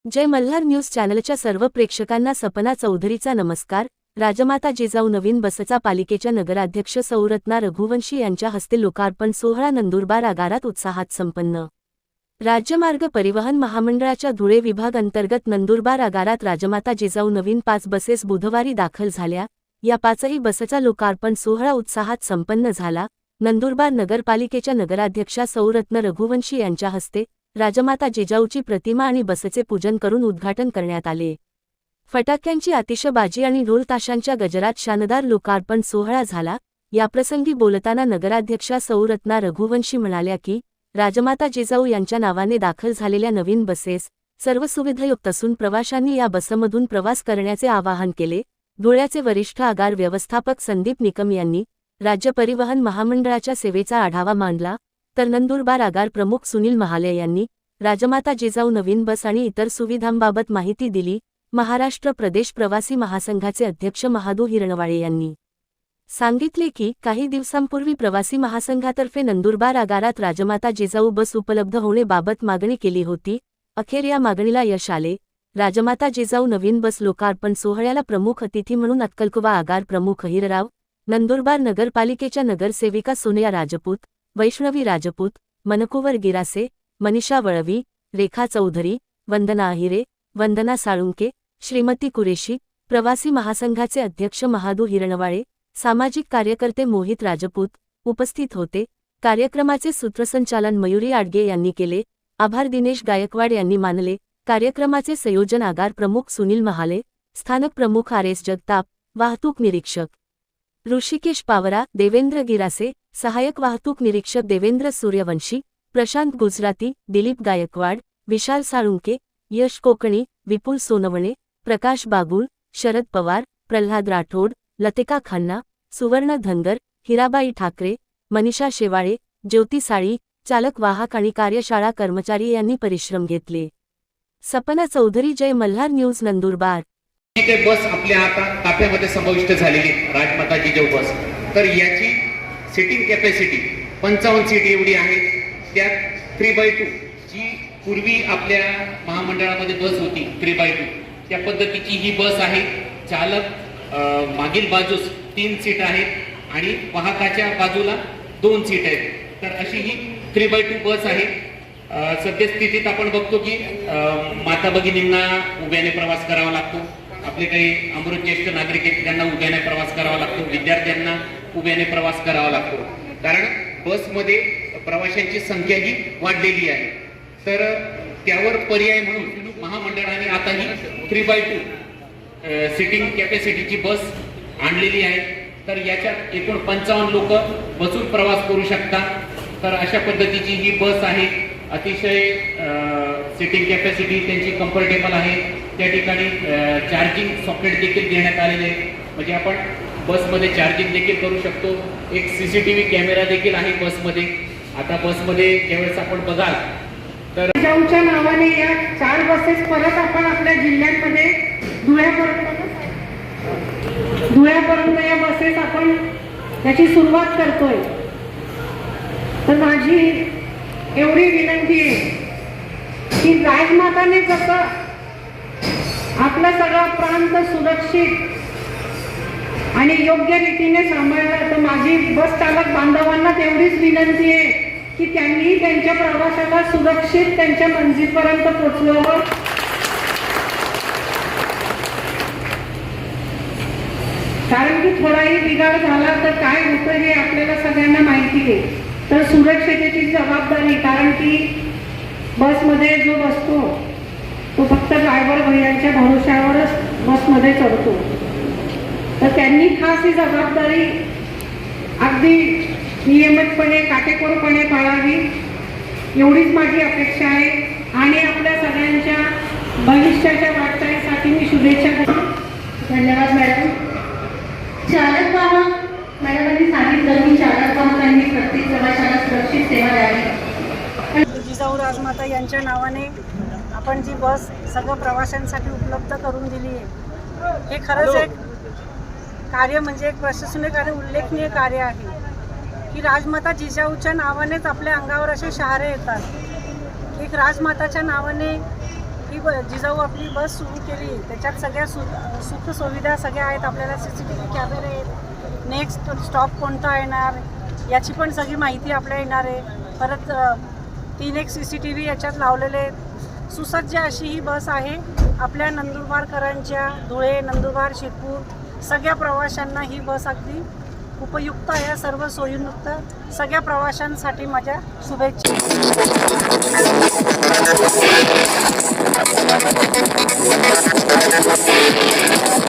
जय Malhar news चॅनलच्या सर्व प्रेक्षकांना सपना चौधरीचा नमस्कार। राजमाता जिजाऊ नवीन बसचा पालिकेच्या नगराध्यक्ष सौ रत्ना रघुवंशी यांच्या हस्ते लोकार्पण सोहळा नंदुरबार आगारात उत्साहात संपन्न। राज्यमार्ग परिवहन महामंडळाच्या धुळे विभाग अंतर्गत नंदुरबार आगारात राजमाता जिजाऊ नवीन 5 बसेस बुधवारी दाखल झाल्या। या 5ही बसचा लोकार्पण सोहळा उत्साहात संपन्न झाला। नंदुरबार नगरपालिकेच्या नगराध्यक्षा सौ रत्ना रघुवंशी यांच्या हस्ते राजमाता जिजाऊची प्रतिमा आणि बसचे पूजन करून उद्घाटन करण्यात आले। फटाक्यांची आतिषबाजी आणि ढोल ताशांच्या गजरात शानदार लोकार्पण सोहळा झाला। याप्रसंगी बोलताना नगराध्यक्षा सौ रत्ना रघुवंशी म्हणाल्या की राजमाता जिजाऊ यांच्या नावाने दाखल झालेल्या नवीन बसेस सर्व सुविधायुक्त असून प्रवाशांनी या बसमधून प्रवास करण्याचे आवाहन केले। धुळ्याचे वरिष्ठ आगार व्यवस्थापक संदीप निकम यांनी राज्य परिवहन महामंडळाच्या सेवेचा आढावा मांडला, तर नंदुरबार आगार प्रमुख सुनील महाले यांनी राजमाता जिजाऊ नवीन बस आणि इतर सुविधांबाबत माहिती दिली। महाराष्ट्र प्रदेश प्रवासी महासंघाचे अध्यक्ष महादू हिरणवाळे यांनी सांगितले की काही दिवसांपूर्वी प्रवासी महासंघातर्फे नंदुरबार आगारात राजमाता जिजाऊ बस उपलब्ध होण्याबाबत मागणी केली होती। अखेर या मागणीला यश आले। राजमाता जिजाऊ नवीन बस लोकार्पण सोहळ्याला प्रमुख अतिथी म्हणून अक्कलकुवा आगार प्रमुख हिरराव, नंदुरबार नगरपालिकेच्या नगरसेविका सोनिया राजपूत, वैष्णवी राजपूत, मनकुवर गिरासे, मनीषा वळवी, रेखा चौधरी, वंदना अहिरे, वंदना साळुंके, श्रीमती कुरेशी, प्रवासी महासंघाचे अध्यक्ष महादू हिरणवाळे, सामाजिक कार्यकर्ते मोहित राजपूत उपस्थित होते। कार्यक्रमाचे सूत्रसंचालन मयुरी आडगे यांनी केले। आभार दिनेश गायकवाड यांनी मानले। कार्यक्रमाचे संयोजन आगार प्रमुख सुनील महाले, स्थानक प्रमुख RS जगताप, वाहतूक निरीक्षक ऋषिकेश पावरा, देवेंद्र गिरासे, सहाय्यक वाहतूक निरीक्षक देवेंद्र सूर्यवंशी, प्रशांत गुजराती, दिलीप गायकवाड, विशाल साळुंके, यश कोकणी, विपुल सोनवणे, प्रकाश बागुल, शरद पवार, प्रल्हाद राठोड, लतिका खन्ना, सुवर्ण धनगर, हिराबाई ठाकरे, मनीषा शेवाळे, ज्योती साळी, चालक वाहक आणि कार्यशाळा कर्मचारी यांनी परिश्रम घेतले। सपना चौधरी, जय मल्हार न्यूज, नंदुरबार। बस आपल्या आता ताफ्यामध्ये समाविष्ट झालेली राजमाता जिजाऊ बस, तर याची सीटिंग कॅपॅसिटी 55 सीट एवढी आहे। त्यात 3x2 जी पूर्वी आपल्या महामंडळामध्ये बस होती 3x2 त्या पद्धतीची ही बस आहे। चालक मागील बाजूस 3 सीट आहेत आणि वाहकाच्या बाजूला 2 सीट आहेत। तर अशी ही 3x2 बस आहे। सद्यस्थितीत आपण बघतो की माता भगिनींना उभ्याने प्रवास करावा लागतो, आपले काही अमृत ज्येष्ठ नागरिक आहेत त्यांना उभ्याने प्रवास करावा लागतो, विद्यार्थ्यांना उभ्याने प्रवास करावा लागतो, कारण बसमध्ये प्रवाशांची संख्या ही वाढलेली आहे। तर त्यावर पर्याय म्हणून महामंडळाने आता ही 3x2 सीटिंग कॅपॅसिटीची बस आणलेली आहे। तर याच्यात एकूण 55 लोक बसून प्रवास करू शकतात। तर अशा पद्धतीची ही बस आहे। अतिशय सीटिंग कॅपॅसिटी त्यांची कम्फर्टेबल आहे। त्या ठिकाणी चार्जिंग सॉकेट देखील देण्यात आलेले आहे, म्हणजे आपण बसमध्ये चार्जिंग देखील करू शकतो। एक CCTV कॅमेरा देखील आहे बसमध्ये। आता बसमध्ये ज्यावेळेस आपण बघाल तर जिजाऊच्या नावाने या 4 बसेस परत आपण आपल्या जिल्ह्यांमध्ये धुळ्यापर्यंत या बसेस आपण याची सुरुवात करतोय। तर माझी एवढी विनंती आहे की राजमाताने जसं आपला सगळा प्रांत सुरक्षित आणि योग्य रीतीने सांभाळला, तर माझी बस चालक बांधवांना तेवढीच विनंती आहे की त्यांनी त्यांच्या प्रवासाला सुरक्षित त्यांच्या मंजिलपर्यंत पोहोचवावं। कारण की थोडाही बिघाड झाला तर काय होतं हे आपल्याला सगळ्यांना माहिती आहे। तर सुरक्षितेची जबाबदारी, कारण की बसमध्ये जो बसतो तो फक्त ड्रायव्हर भैयांच्या भरोश्यावरच बसमध्ये चढतो, तर त्यांनी खास ही जबाबदारी अगदी नियमितपणे काटेकोरपणे पाळावी एवढीच माझी अपेक्षा आहे। आणि आपल्या सगळ्यांच्या भविष्याच्या वाटचालीसाठी मी शुभेच्छा देतो। धन्यवाद मॅडम। चालक वाहक मॅडमांनी सांगितलं की चालक वाहकांनी प्रत्येक प्रवाशाला सुरक्षित सेवा द्यावी। जिजाऊ राजमाता यांच्या नावाने आपण जी बस सर्व प्रवाशांसाठी उपलब्ध करून दिली आहे, हे खरंच एक कार्य म्हणजे एक प्रशासकीय कार्य उल्लेखनीय कार्य आहे की राजमाता जिजाऊच्या नावानेच आपल्या अंगावर असे शहारे येतात. एक राजमाताच्या नावाने ही जिजाऊ आपली बस सुरू केली, त्याच्यात सगळ्या सुखसुविधा सगळ्या आहेत. आपल्याला CCTV कॅमेरे आहेत, नेक्स्ट स्टॉप कोणता येणार याची पण सगळी माहिती आपल्याला येणार आहे. परत 3 CCTV याच्यात लावलेले आहेत. सुसज्ज अशी ही बस आहे. आपल्या नंदुरबारकरांच्या धुळे, नंदुरबार, शिरपूर सगळ्या प्रवाशांना ही बस अगदी उपयुक्त आहे. सर्व सोयीयुक्त सगळ्या प्रवाशांसाठी माझ्या शुभेच्छा.